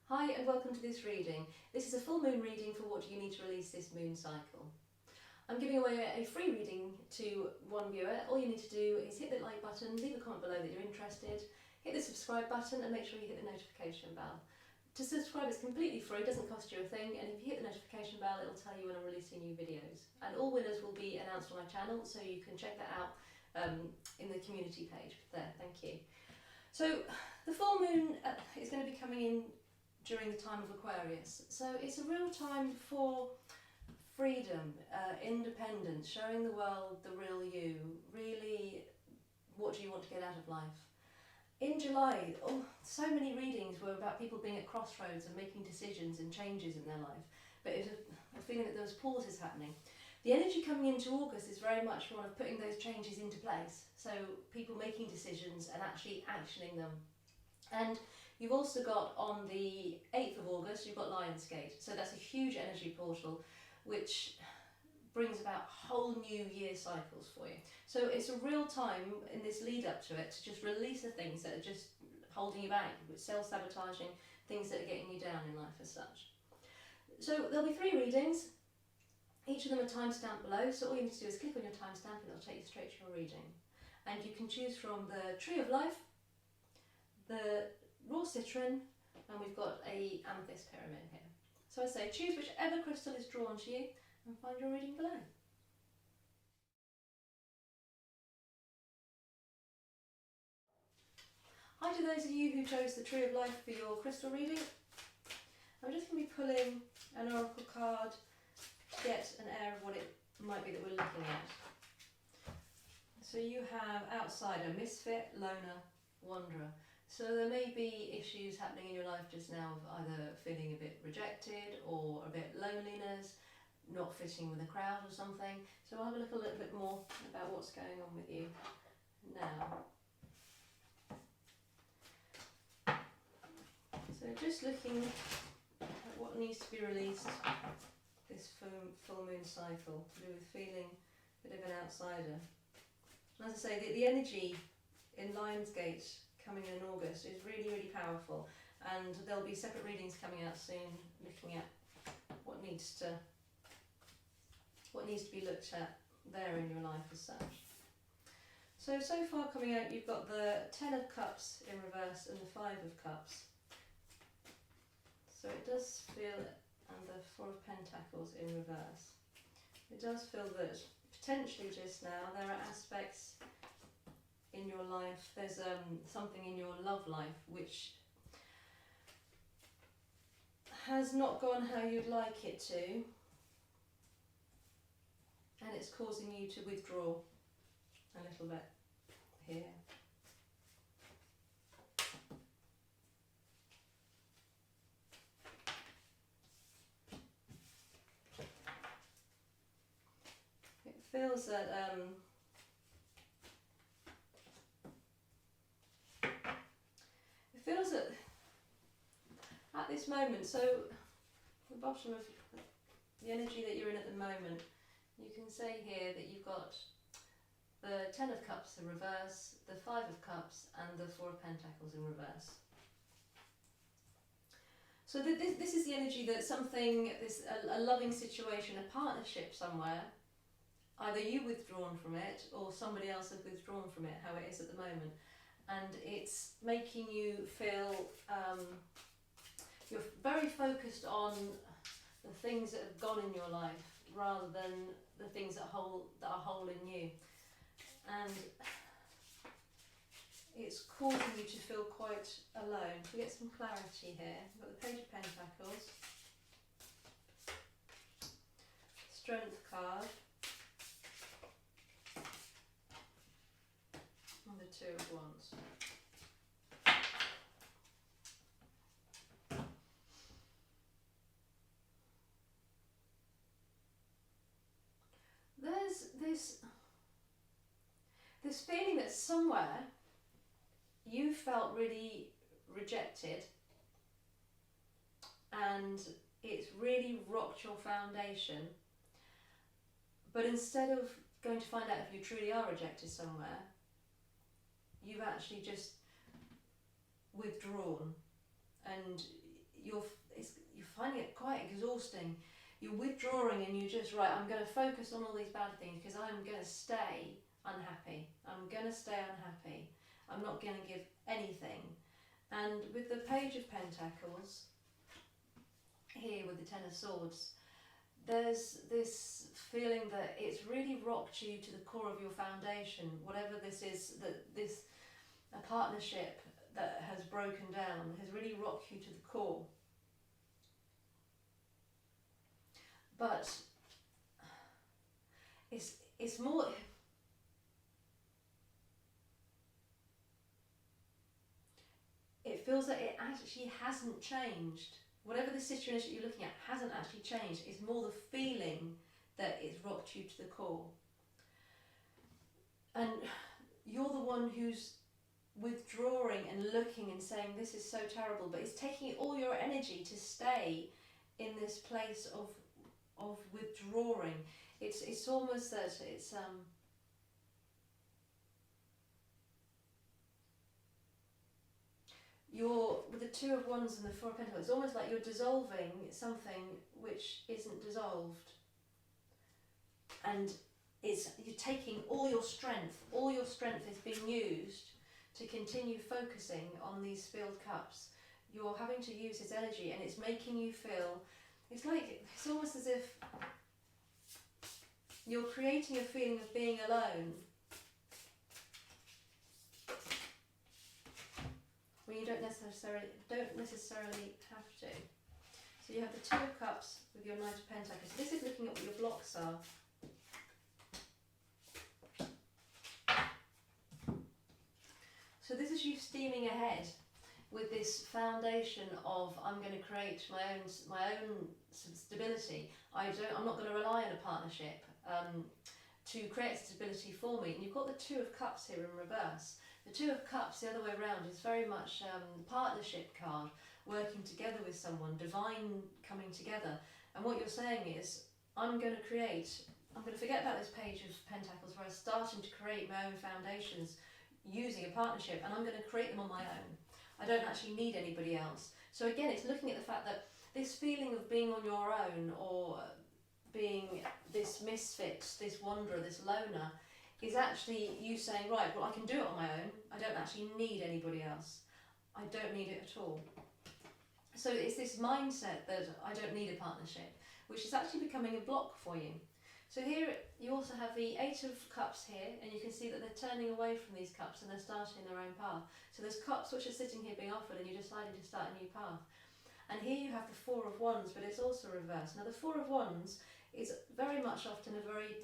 Hi and welcome to this reading. This is a full moon reading for what do you need to release this moon cycle. I'm giving away a free reading to one viewer. All you need to do is hit the like button, leave a comment below that you're interested, hit the subscribe button and make sure you hit the notification bell. To subscribe is completely free, doesn't cost you a thing, and if you hit the notification bell it'll tell you when I'm releasing new videos. And all winners will be announced on my channel, so you can check that out in the community page there. Thank you. So the full moon is going to be coming in during the time of Aquarius. So it's a real time for freedom, independence, showing the world the real you, really what do you want to get out of life. In July, so many readings were about people being at crossroads and making decisions and changes in their life, but it was a feeling that there was pauses happening. The energy coming into August is very much one of putting those changes into place, so people making decisions and actually actioning them. And you've also got on the 8th of August, you've got Lionsgate, so that's a huge energy portal which brings about whole new year cycles for you. So it's a real time in this lead up to it to just release the things that are just holding you back, self-sabotaging, things that are getting you down in life as such. So there'll be 3 readings, each of them are timestamped below, so all you need to do is click on your timestamp and it'll take you straight to your reading. And you can choose from the Tree of Life, the raw citrine, and we've got a amethyst pyramid here. So I say choose whichever crystal is drawn to you and find your reading below. Hi to those of you who chose the Tree of Life for your crystal reading. I'm just going to be pulling an oracle card to get an air of what it might be that we're looking at. So you have outsider, misfit, loner, wanderer. So there may be issues happening in your life just now of either feeling a bit rejected or a bit loneliness, not fitting with a crowd or something. So I'll have a look a little bit more about what's going on with you now. So just looking at what needs to be released this full moon cycle to do with feeling a bit of an outsider. And as I say, the energy in Lionsgate coming in August is really, really powerful, and there'll be separate readings coming out soon looking at what needs to be looked at there in your life as such. So far coming out you've got the 10 of Cups in reverse and the 5 of Cups. So it does feel, and the 4 of Pentacles in reverse. It does feel that potentially just now there are aspects in your life, there's something in your love life which has not gone how you'd like it to, and it's causing you to withdraw a little bit here. It feels that at this moment, so the bottom of the energy that you're in at the moment, you can say here that you've got the 10 of Cups in reverse, the 5 of Cups and the 4 of Pentacles in reverse. So this is the energy that something, a loving situation, a partnership somewhere, either you withdrawn from it or somebody else has withdrawn from it, how it is at the moment. And it's making you feel you're very focused on the things that have gone in your life rather than the things that are whole in you. And it's causing you to feel quite alone. To get some clarity here, we've got the Page of Pentacles, Strength card, and the 2 of Wands. There's this feeling that somewhere you felt really rejected and it's really rocked your foundation, but instead of going to find out if you truly are rejected somewhere, you've actually just withdrawn and you're finding it quite exhausting. You're withdrawing and you're just, right, I'm going to focus on all these bad things because I'm going to stay unhappy. I'm going to stay unhappy. I'm not going to give anything. And with the Page of Pentacles, here with the Ten of Swords, there's this feeling that it's really rocked you to the core of your foundation, whatever this is, a partnership that has broken down has really rocked you to the core. But it's more, it feels that it actually hasn't changed. Whatever the situation you're looking at hasn't actually changed. It's more the feeling that it's rocked you to the core. And you're the one who's withdrawing and looking and saying, this is so terrible, but it's taking all your energy to stay in this place of withdrawing. It's almost that it's you're with the Two of Wands and the Four of Pentacles, it's almost like you're dissolving something which isn't dissolved, and you're taking all your strength is being used to continue focusing on these filled cups. You're having to use his energy, and it's making you feel, it's almost as if you're creating a feeling of being alone when you don't necessarily have to. So you have the Two of Cups with your Knight of Pentacles. This is looking at what your blocks are. So this is you steaming ahead with this foundation of, I'm going to create my own stability. I'm not going to rely on a partnership to create stability for me. And you've got the Two of Cups here in reverse. The Two of Cups, the other way around, is very much partnership card, working together with someone, divine coming together. And what you're saying is, I'm going to forget about this Page of Pentacles where I'm starting to create my own foundations using a partnership, and I'm going to create them on my own. I don't actually need anybody else. So again, it's looking at the fact that this feeling of being on your own, or being this misfit, this wanderer, this loner, is actually you saying, right, well, I can do it on my own. I don't actually need anybody else. I don't need it at all. So it's this mindset that I don't need a partnership, which is actually becoming a block for you. So here you also have the Eight of Cups here, and you can see that they're turning away from these cups and they're starting their own path. So there's cups which are sitting here being offered, and you're deciding to start a new path. And here you have the Four of Wands, but it's also reversed. Now the Four of Wands is very much often a very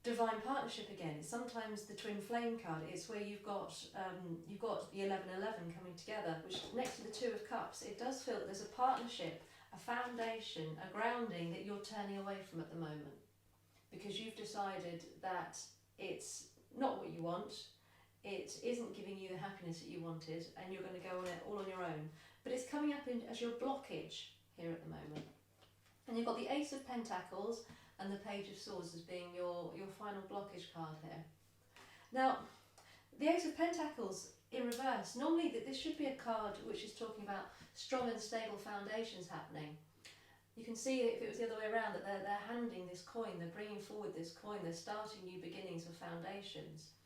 divine partnership again. It's sometimes the twin flame card. It's where you've got the 11-11 coming together, which next to the Two of Cups, it does feel that there's a partnership, a foundation, a grounding that you're turning away from at the moment, because you've decided that it's not what you want, it isn't giving you the happiness that you wanted, and you're going to go on it all on your own. But it's coming up as your blockage here at the moment. And you've got the Ace of Pentacles and the Page of Swords as being your final blockage card here. Now, the Ace of Pentacles in reverse, normally this should be a card which is talking about strong and stable foundations happening. You can see if it was the other way around, that they're handing this coin, they're bringing forward this coin, they're starting new beginnings of foundations.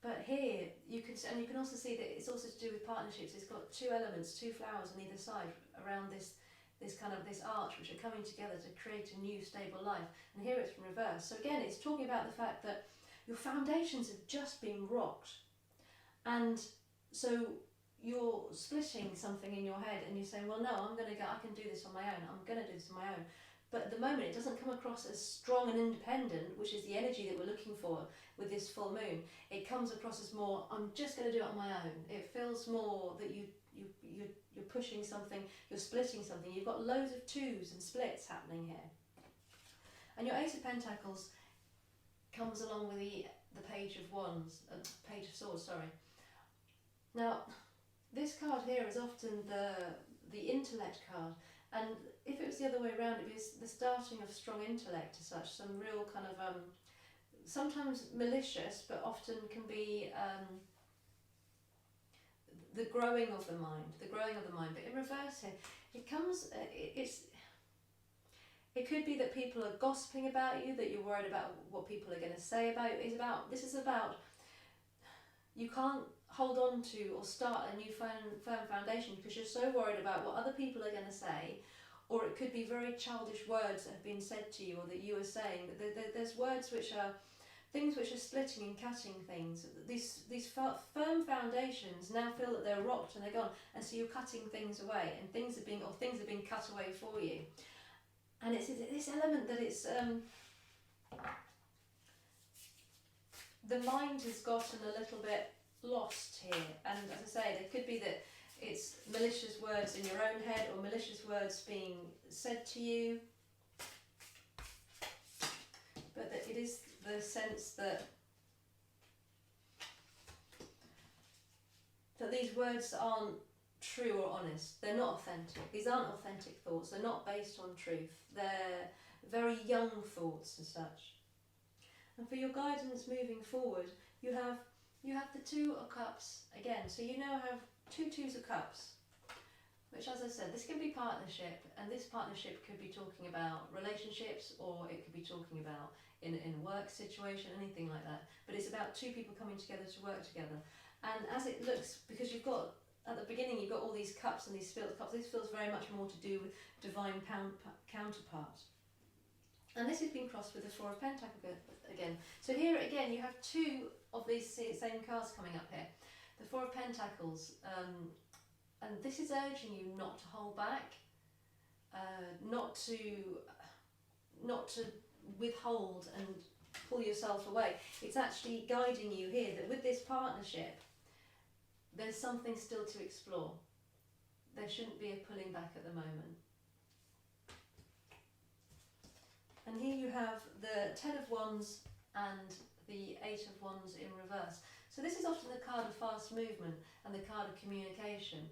But here, you can also see that it's also to do with partnerships. It's got two elements, two flowers on either side around this arch, which are coming together to create a new stable life. And here it's in reverse. So again, it's talking about the fact that your foundations have just been rocked. And so you're splitting something in your head and you're saying, well, no, I can do this on my own. I'm going to do this on my own. But at the moment, it doesn't come across as strong and independent, which is the energy that we're looking for with this full moon. It comes across as more, I'm just going to do it on my own. It feels more that you're pushing something, you're splitting something. You've got loads of twos and splits happening here. And your Ace of Pentacles comes along with the Page of Swords, sorry. Now, this card here is often the intellect card, and if it was the other way around, it was the starting of strong intellect as such, some real kind of, sometimes malicious, but often can be the growing of the mind, reverse here, it comes, it could be that people are gossiping about you, that you're worried about what people are going to say about you. This is about you can't hold on to or start a new firm foundation because you're so worried about what other people are going to say, or it could be very childish words that have been said to you or that you are saying. There's words which are things which are splitting and cutting things. These firm foundations now feel that they're rocked and they're gone, and so you're cutting things away, and things are being cut away for you. And it's this element that it's the mind has gotten a little bit lost here, and as I say, there could be that it's malicious words in your own head or malicious words being said to you, but that it is the sense that these words aren't true or honest. They're not authentic. These aren't authentic thoughts. They're not based on truth. They're very young thoughts as such. And for your guidance moving forward, you have the Two of Cups again. So you now have two Twos of Cups, which, as I said, this can be partnership, and this partnership could be talking about relationships, or it could be talking about in a work situation, anything like that. But it's about two people coming together to work together. And as it looks, because you've got, at the beginning, you've got all these cups and these spilled cups, this feels very much more to do with divine counterpart. And this has been crossed with the Four of Pentacles again. So here again, you have two of these same cards coming up here. The Four of Pentacles, and this is urging you not to hold back, not to withhold and pull yourself away. It's actually guiding you here that with this partnership, there's something still to explore. There shouldn't be a pulling back at the moment. And here you have the Ten of Wands and the Eight of Wands in reverse. So this is often the card of fast movement and the card of communication.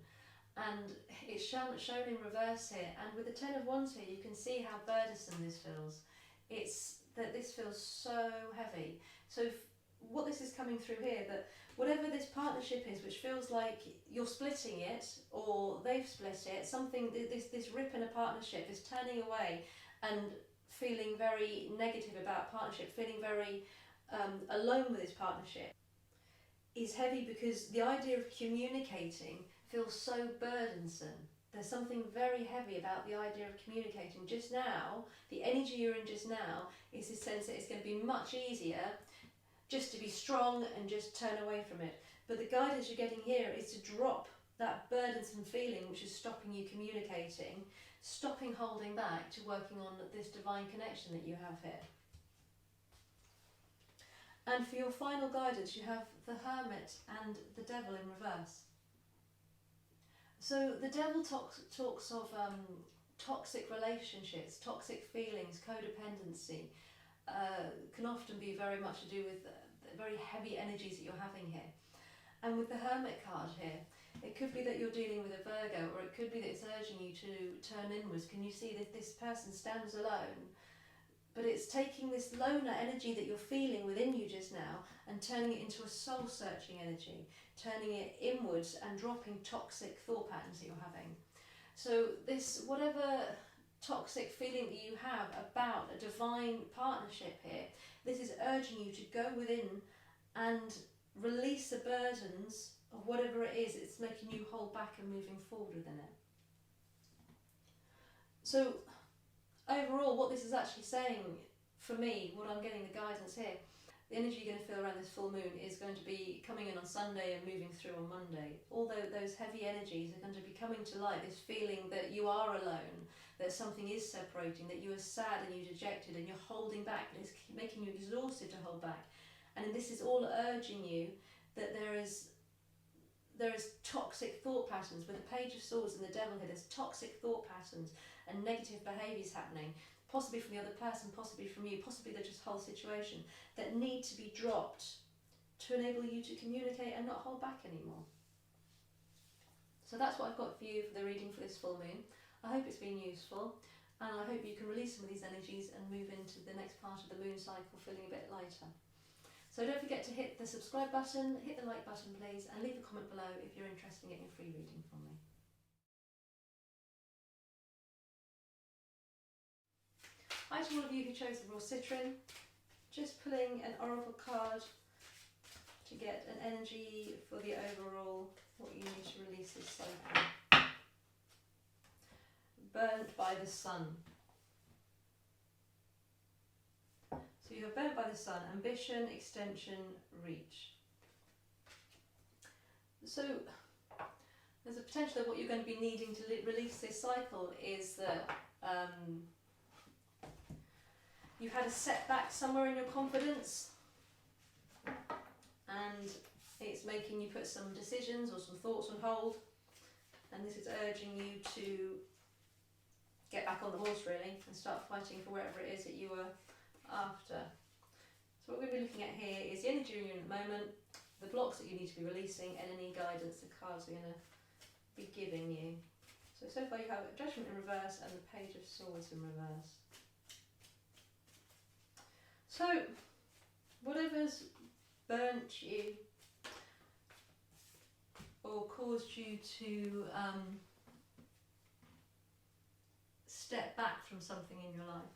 And it's shown in reverse here. And with the Ten of Wands here, you can see how burdensome this feels. It's that this feels so heavy. So what this is coming through here, that whatever this partnership is, which feels like you're splitting it or they've split it, something, this rip in a partnership, this turning away and feeling very negative about partnership, feeling very alone with this partnership, is heavy because the idea of communicating feels so burdensome. There's something very heavy about the idea of communicating. Just now, the energy you're in just now is this sense that it's going to be much easier just to be strong and just turn away from it. But the guidance you're getting here is to drop that burdensome feeling which is stopping you communicating, stopping holding back, to working on this divine connection that you have here. And for your final guidance, you have the Hermit and the Devil in reverse. So the Devil talks of toxic relationships, toxic feelings, codependency, can often be very much to do with the very heavy energies that you're having here. And with the Hermit card here, it could be that you're dealing with a Virgo, or it could be that it's urging you to turn inwards. Can you see that this person stands alone? But it's taking this loner energy that you're feeling within you just now and turning it into a soul-searching energy, turning it inwards and dropping toxic thought patterns that you're having. So this, whatever toxic feeling that you have about a divine partnership here, this is urging you to go within and release the burdens of whatever it is it's making you hold back and moving forward within it. So overall, what this is actually saying for me, what I'm getting the guidance here, the energy you're going to feel around this full moon is going to be coming in on Sunday and moving through on Monday. Although those heavy energies are going to be coming to light, this feeling that you are alone, that something is separating, that you are sad and you're dejected and you're holding back, and it's making you exhausted to hold back. And this is all urging you that there is toxic thought patterns. With the Page of Swords and the Devil here, there's toxic thought patterns and negative behaviours happening, possibly from the other person, possibly from you, possibly the just whole situation, that need to be dropped to enable you to communicate and not hold back anymore. So that's what I've got for you for the reading for this full moon. I hope it's been useful, and I hope you can release some of these energies and move into the next part of the moon cycle feeling a bit lighter. So don't forget to hit the subscribe button, hit the like button please, and leave a comment below if you're interested in getting a free reading from me. Hi to all of you who chose the raw Citrine. Just pulling an oracle card to get an energy for the overall, what you need to release this cycle. Burnt by the sun. So you have burnt by the sun, ambition, extension, reach. So there's a potential that what you're going to be needing to release this cycle is that you've had a setback somewhere in your confidence and it's making you put some decisions or some thoughts on hold, and this is urging you to get back on the horse really and start fighting for wherever it is that you were after. So what we're going to be looking at here is the energy you're in at the moment, the blocks that you need to be releasing, and any guidance the cards are going to be giving you. So far you have Judgment in reverse and the Page of Swords in reverse. So whatever's burnt you or caused you to step back from something in your life,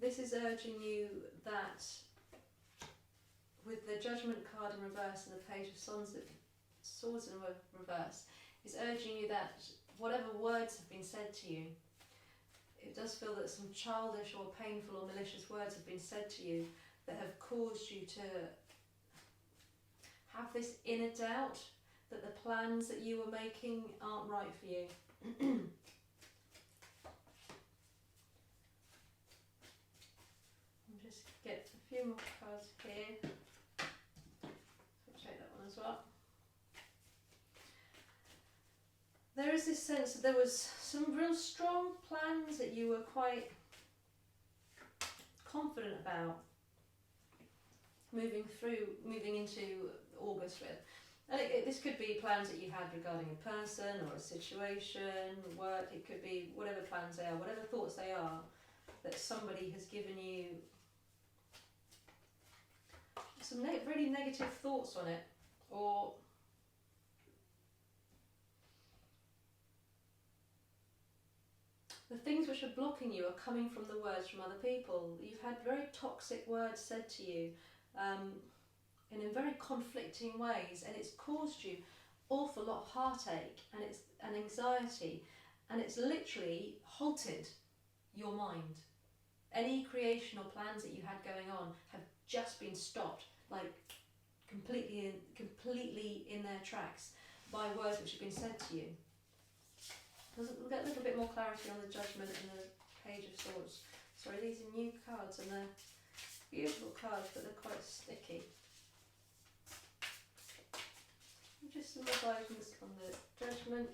this is urging you that with the Judgment card in reverse and the Page of Swords in reverse, is urging you that whatever words have been said to you, it does feel that some childish or painful or malicious words have been said to you that have caused you to have this inner doubt that the plans that you were making aren't right for you. I'll just get a few more cards here. I'll take that one as well. There is this sense that there was some real strong plans that you were quite confident about moving into August with. And this could be plans that you had regarding a person or a situation, work, it could be whatever plans they are, whatever thoughts they are, that somebody has given you some really negative thoughts on it, or the things which are blocking you are coming from the words from other people. You've had very toxic words said to you in very conflicting ways, and it's caused you awful lot of heartache and anxiety, and it's literally halted your mind. Any creation or plans that you had going on have just been stopped, like completely in their tracks by words which have been said to you. We'll get a little bit more clarity on the Judgment and the Page of Swords. Sorry, these are new cards and they're beautiful cards, but they're quite sticky. Just some more guidance on the Judgment.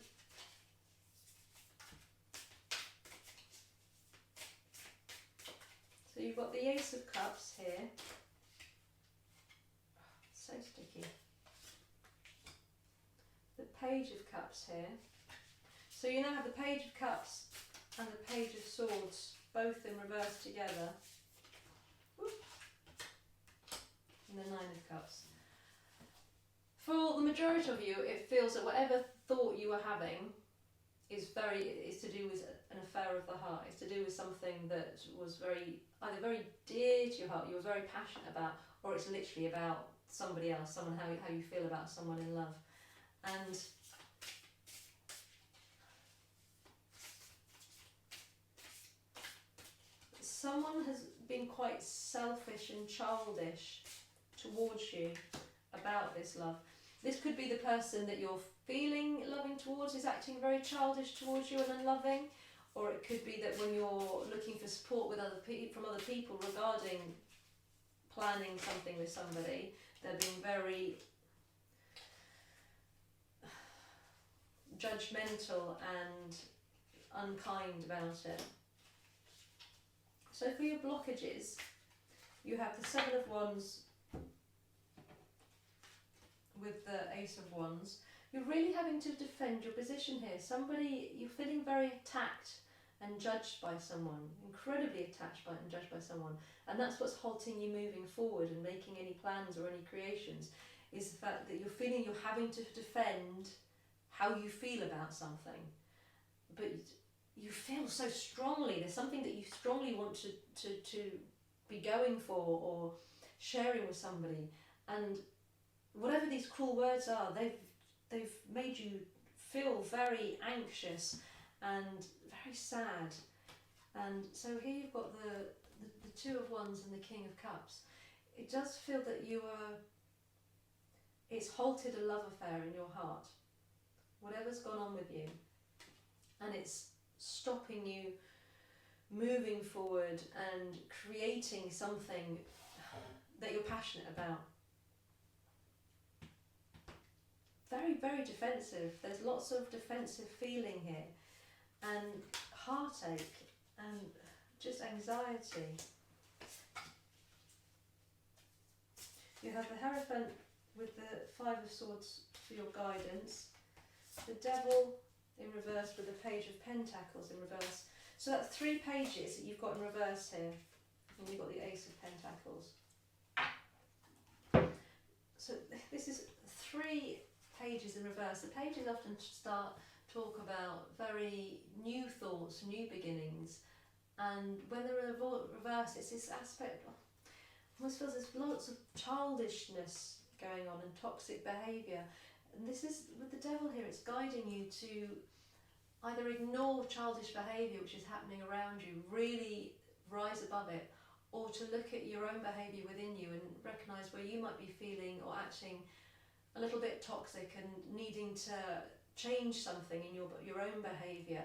So you've got the Ace of Cups here. So sticky. The Page of Cups here. So you now have the Page of Cups and the Page of Swords both in reverse together. Whoop. And the Nine of Cups. For the majority of you, it feels that whatever thought you were having is to do with an affair of the heart. It's to do with something that was either very dear to your heart, you were very passionate about, or it's literally about somebody else, how you feel about someone in love. And someone has been quite selfish and childish towards you about this love. This could be the person that you're feeling loving towards is acting very childish towards you and unloving, or it could be that when you're looking for support with from other people regarding planning something with somebody, they're being very judgmental and unkind about it. So for your blockages, you have the Seven of Wands with the Ace of Wands. You're really having to defend your position here. You're feeling very attacked and judged by someone, incredibly attached by and judged by someone, and that's what's halting you moving forward and making any plans or any creations, is the fact that you're feeling you're having to defend how you feel about something. But you feel so strongly. There's something that you strongly want to be going for or sharing with somebody, and whatever these cruel words are, they've made you feel very anxious and very sad. And so here you've got the Two of Wands and the King of Cups. It does feel that it's halted a love affair in your heart, whatever's gone on with you, and it's stopping you moving forward and creating something that you're passionate about. Very, very defensive. There's lots of defensive feeling here, and heartache, and just anxiety. You have the Hierophant with the Five of Swords for your guidance, the Devil in reverse with the Page of Pentacles in reverse. So that's 3 pages that you've got in reverse here, and you've got the Ace of Pentacles. So this is 3 pages in reverse. The pages often talk about very new thoughts, new beginnings, and when they're in reverse, it's this aspect. Almost feels there's lots of childishness going on and toxic behaviour. And this is, with the Devil here, it's guiding you to either ignore childish behaviour which is happening around you, really rise above it, or to look at your own behaviour within you and recognise where you might be feeling or acting a little bit toxic and needing to change something in your own behaviour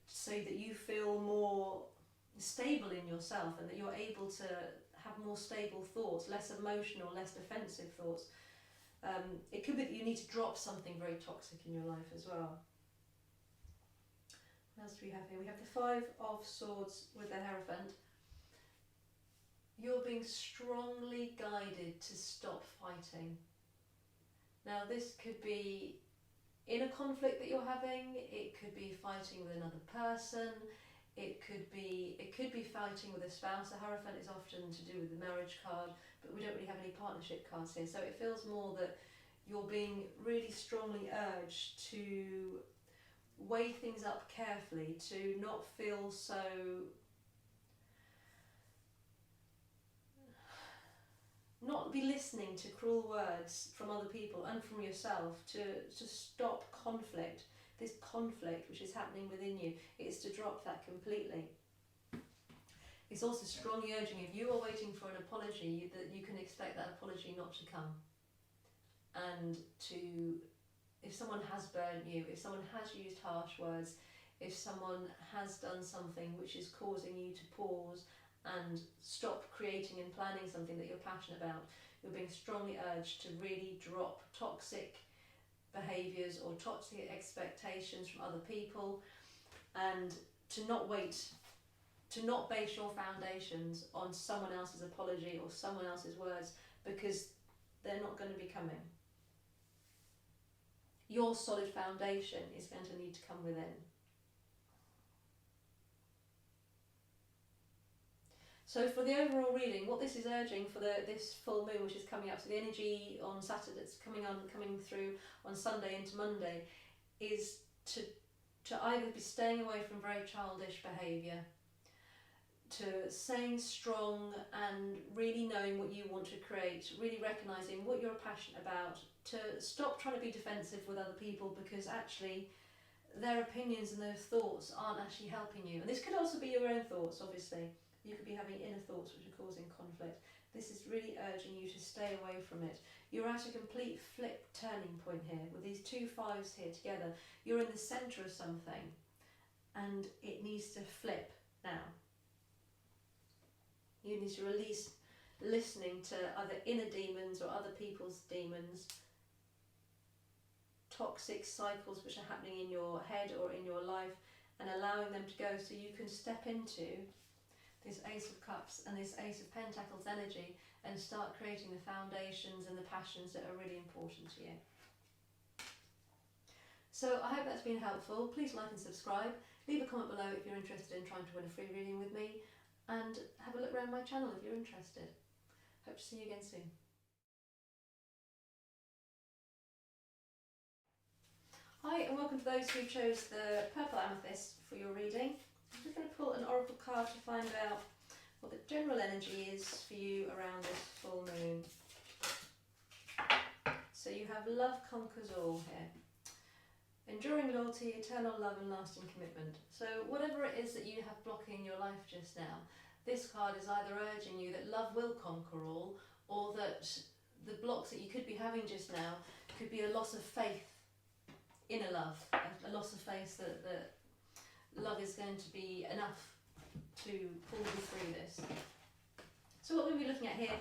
so that you feel more stable in yourself and that you're able to have more stable thoughts, less emotional, less defensive thoughts. It could be that you need to drop something very toxic in your life as well. What else do we have here? We have the Five of Swords with the Hierophant. You're being strongly guided to stop fighting. Now this could be in a conflict that you're having, it could be fighting with another person, it could be fighting with a spouse. The Hierophant is often to do with the marriage card, but we don't really have any partnership cards here, so it feels more that you're being really strongly urged to weigh things up carefully, to not feel so not be listening to cruel words from other people and from yourself, to stop conflict, this conflict which is happening within you. It's to drop that completely. It's also strongly urging, if you are waiting for an apology, that you can expect that apology not to come. And if someone has burnt you, if someone has used harsh words, if someone has done something which is causing you to pause and stop creating and planning something that you're passionate about, you're being strongly urged to really drop toxic behaviours or toxic expectations from other people, and to not base your foundations on someone else's apology or someone else's words, because they're not going to be coming. Your solid foundation is going to need to come within. So for the overall reading, what this is urging for this full moon which is coming up, so the energy on Saturday that's coming through on Sunday into Monday, is to either be staying away from very childish behaviour, to staying strong and really knowing what you want to create, really recognising what you're passionate about, to stop trying to be defensive with other people, because actually their opinions and their thoughts aren't actually helping you. And this could also be your own thoughts, obviously. You could be having inner thoughts which are causing conflict. This is really urging you to stay away from it. You're at a complete flip turning point here with these 2 5s here together. You're in the centre of something and it needs to flip now. You need to release listening to other inner demons or other people's demons, toxic cycles which are happening in your head or in your life, and allowing them to go so you can step into this Ace of Cups and this Ace of Pentacles energy and start creating the foundations and the passions that are really important to you. So I hope that's been helpful. Please like and subscribe. Leave a comment below if you're interested in trying to win a free reading with me, and have a look around my channel if you're interested. Hope to see you again soon. Hi and welcome to those who chose the purple amethyst for your reading. I'm just going to pull an oracle card to find out what the general energy is for you around this full moon. So you have love conquers all here. Enduring loyalty, eternal love and lasting commitment. So whatever it is that you have blocking your life just now, this card is either urging you that love will conquer all, or that the blocks that you could be having just now could be a loss of faith in a love, a loss of faith that love is going to be enough to pull you through this. So what we'll be looking at here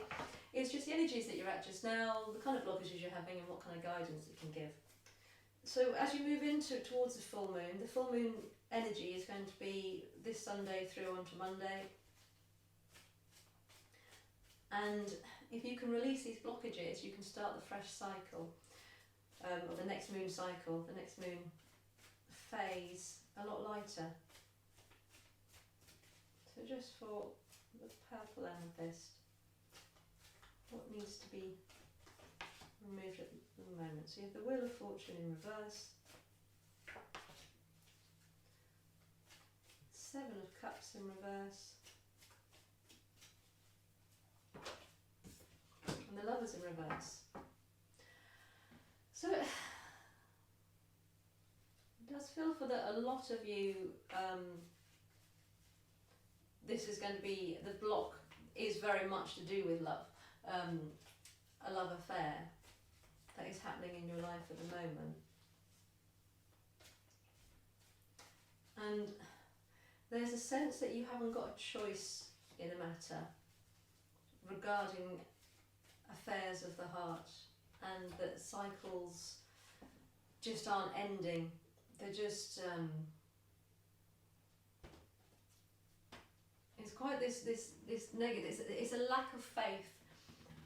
is just the energies that you're at just now, the kind of blockages you're having and what kind of guidance it can give. So as you move towards the full moon energy is going to be this Sunday through onto Monday. And if you can release these blockages, you can start the fresh cycle, or the next moon cycle, the next moon phase, a lot lighter. So just for the purple amethyst, what needs to be removed at the moment? So you have the Wheel of Fortune in reverse, Seven of Cups in reverse, and the Lovers in reverse. So it does feel for that a lot of you, this is going to be, the block is very much to do with love, a love affair that is happening in your life at the moment. And there's a sense that you haven't got a choice in a matter regarding affairs of the heart, and that cycles just aren't ending. They're just it's quite this negative. It's a lack of faith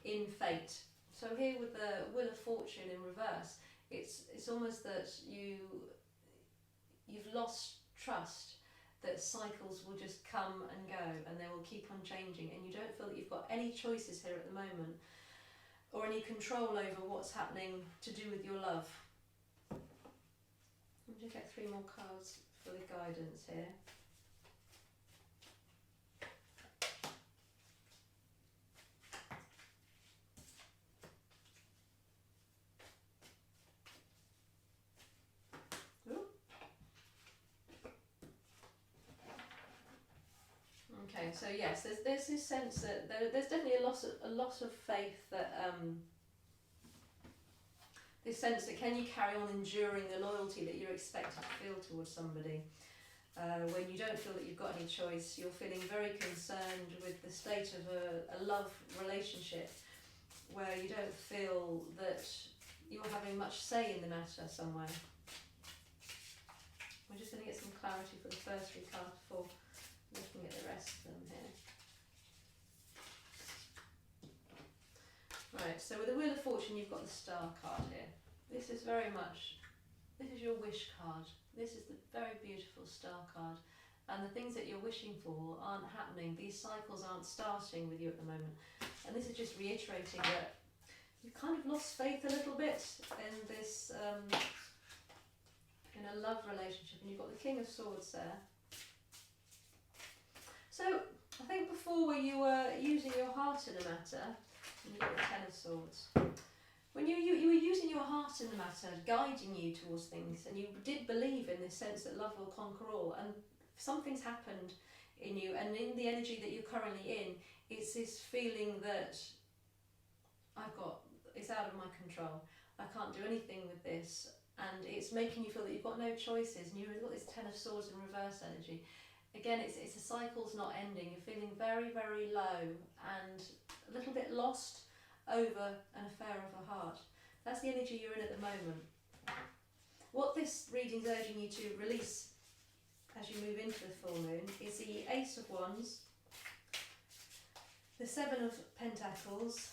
in fate. So here with the Wheel of Fortune in reverse, it's almost that you've lost trust that cycles will just come and go and they will keep on changing, and you don't feel that you've got any choices here at the moment or any control over what's happening to do with your love. I'm going to get 3 more cards for the guidance here. Okay, so yes, there's this sense that there's definitely a loss of faith, that this sense that can you carry on enduring the loyalty that you're expected to feel towards somebody when you don't feel that you've got any choice. You're feeling very concerned with the state of a love relationship where you don't feel that you're having much say in the matter somewhere. We're just going to get some clarity for the first 3 cards before looking at the rest of them here. Right, so with the Wheel of Fortune you've got the Star card here. This is very much, this is your wish card. This is the very beautiful Star card. And the things that you're wishing for aren't happening. These cycles aren't starting with you at the moment. And this is just reiterating that you've kind of lost faith a little bit in this, in a love relationship. And you've got the King of Swords there. So I think before where you were using your heart in the matter, and you've got the Ten of Swords, when you were using your heart in the matter, guiding you towards things, and you did believe in this sense that love will conquer all, and something's happened in you, and in the energy that you're currently in, it's this feeling that it's out of my control, I can't do anything with this, and it's making you feel that you've got no choices, and you've got this Ten of Swords in reverse energy. Again, it's a cycle's not ending. You're feeling very, very low and a little bit lost over an affair of the heart. That's the energy you're in at the moment. What this reading's urging you to release as you move into the full moon is the Ace of Wands, the Seven of Pentacles,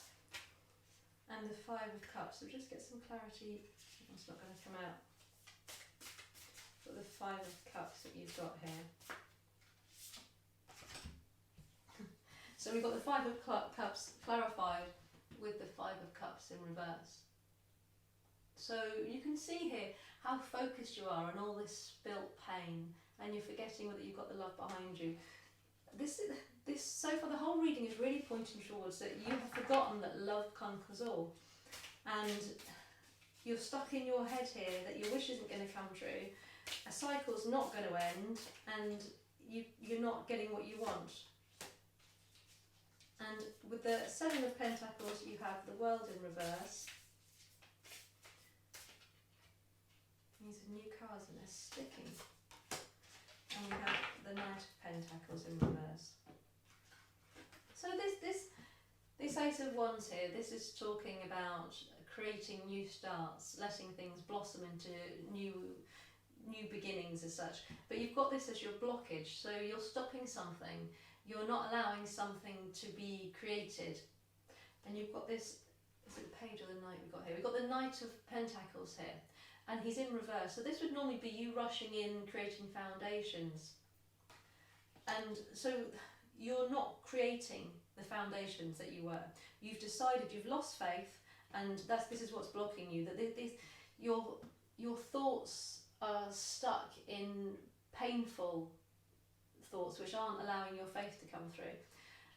and the Five of Cups. So just get some clarity. It's not going to come out. But the Five of Cups that you've got here. So we've got the Five of Cups clarified with the Five of Cups in reverse. So you can see here how focused you are on all this spilt pain, and you're forgetting that you've got the love behind you. This so far the whole reading is really pointing towards that you have forgotten that love conquers all, and you're stuck in your head here that your wish isn't going to come true, a cycle's not going to end, and you're not getting what you want. And with the Seven of Pentacles, you have the World in reverse. These are new cards and they're sticking. And we have the Knight of Pentacles in reverse. So this Ace of Wands here, this is talking about creating new starts, letting things blossom into new beginnings as such. But you've got this as your blockage, so you're stopping something. You're not allowing something to be created. And you've got this, is it the Page or the Knight we've got here? We've got the Knight of Pentacles here, and he's in reverse. So this would normally be you rushing in, creating foundations. And so you're not creating the foundations that you were. You've decided, you've lost faith, and this is what's blocking you. That your thoughts are stuck in painful thoughts which aren't allowing your faith to come through.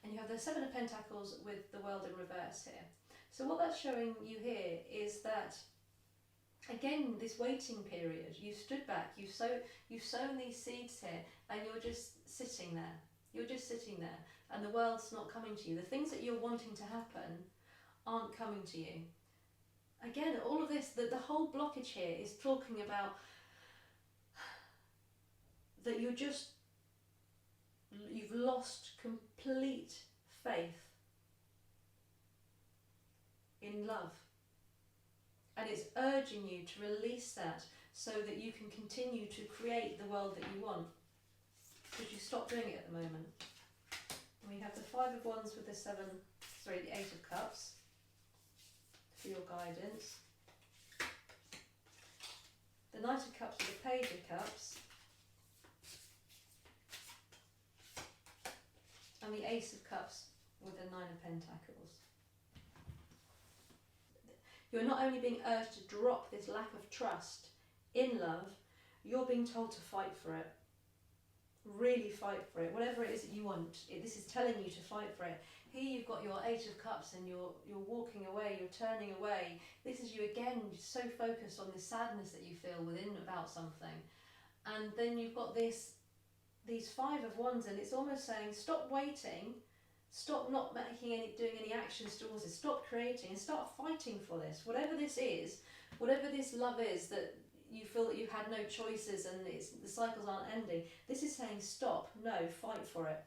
And you have the Seven of Pentacles with the World in reverse here. So what that's showing you here is that, again, this waiting period, you've stood back, you've sown these seeds here, and you're just sitting there. You're just sitting there, and the world's not coming to you. The things that you're wanting to happen aren't coming to you. Again, all of this, the whole blockage here is talking about that you've lost complete faith in love, and it's urging you to release that so that you can continue to create the world that you want. Could you stop doing it at the moment? And we have the Five of Wands with the Eight of Cups for your guidance. The Knight of Cups with the Page of Cups. And the Ace of Cups with the Nine of Pentacles. You're not only being urged to drop this lack of trust in love, you're being told to fight for it. Really fight for it. Whatever it is that you want, this is telling you to fight for it. Here you've got your Eight of Cups and you're walking away, you're turning away. This is you again, so focused on the sadness that you feel within about something. And then you've got these Five of Wands, and it's almost saying stop waiting, stop not doing any actions towards it, stop creating and start fighting for this. Whatever this is, whatever this love is that you feel that you've had no choices and the cycles aren't ending, this is saying stop, no, fight for it.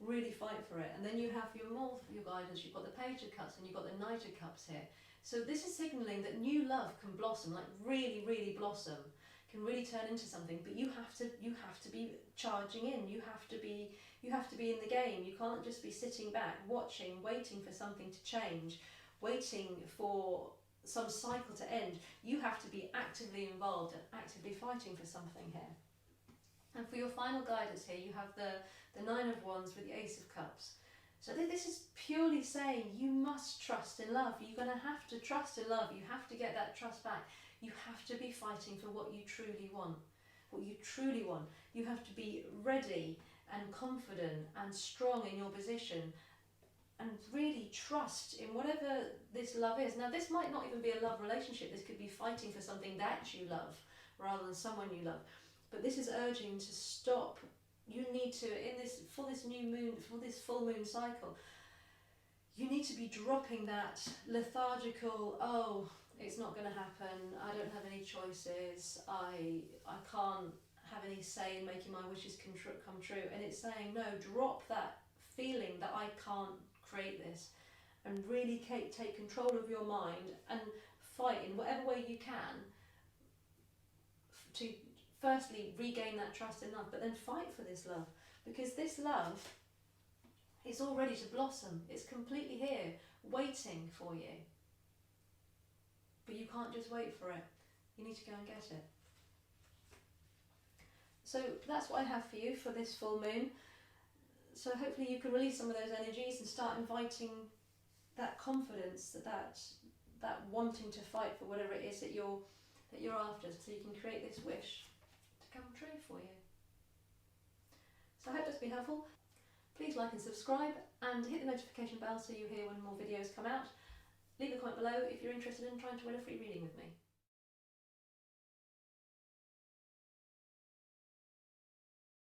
Really fight for it. And then you have your guidance, you've got the Page of Cups and you've got the Knight of Cups here. So this is signalling that new love can blossom, like really, really blossom, can really turn into something, but you have to be charging in, you have to be in the game. You can't just be sitting back, watching, waiting for something to change, waiting for some cycle to end. You have to be actively involved and actively fighting for something here. And for your final guidance here, you have the Nine of Wands with the Ace of Cups. So this is purely saying you must trust in love. You're going to have to trust in love. You have to get that trust back. You have to be fighting for what you truly want. What you truly want. You have to be ready and confident and strong in your position, and really trust in whatever this love is. Now this might not even be a love relationship. This could be fighting for something that you love rather than someone you love. But this is urging to stop. You need to, for this new moon, for this full moon cycle, you need to be dropping that lethargical, oh, it's not going to happen, I don't have any choices, I can't have any say in making my wishes come true. And it's saying, no, drop that feeling that I can't create this, and really take control of your mind and fight in whatever way you can to firstly regain that trust in love, but then fight for this love, because this love is all ready to blossom. It's completely here, waiting for you. But you can't just wait for it. You need to go and get it. So that's what I have for you for this full moon. So hopefully you can release some of those energies and start inviting that confidence, that that wanting to fight for whatever it is that you're after, so you can create this wish to come true for you. So I hope that's been helpful. Please like and subscribe and hit the notification bell so you hear when more videos come out. Leave a comment below if you're interested in trying to win a free reading with me.